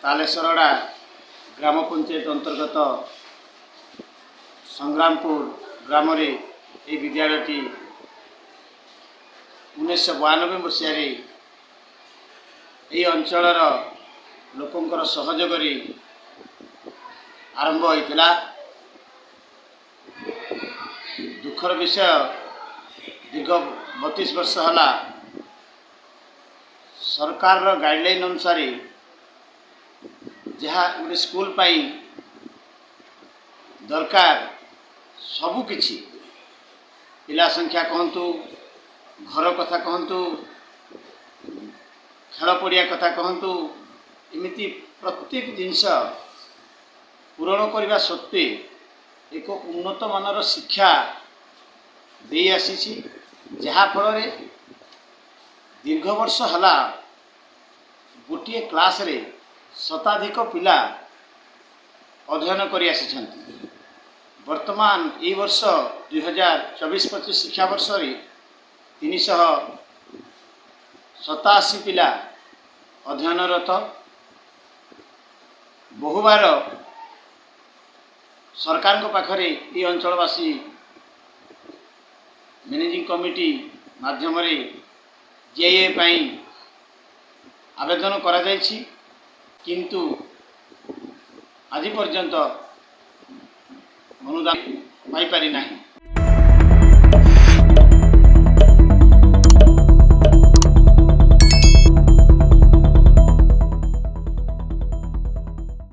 तालेसरड़ा ग्राम पंचायत अंतर्गत संग्रामपुर ग्राम रे ए विद्यालयटी 1992 मसीह ये अंचलर लोकंकर सहयोग आरंभ होता। दुखर विषय दीर्घ 32 वर्ष है सरकार गाइडलाइन अनुसार जहाँ गोटे स्कूल पाई दरकार सबुकिछि पिला संख्या कहतु घर कथा कहतु खेल पड़िया कथा कहतु एमती प्रत्येक जिनस पूरण करने सत्वे एक उन्नत मानर शिक्षा दे आसी जहाँ फल दीर्घ वर्ष है गोटे क्लास रे शताधिक पिला अध्ययन कर वर्तमान ये वर्ष 2024-25 शिक्षा वर्ष 387 पिला अध्ययनरत। बहुबार सरकार पाखरे ये अंचलवासी मैनेजिंग कमिटी माध्यम जेए पाई आवेदन करा जायछि, किंतु आज पर्यंत अनुदान पाई पारि नाही।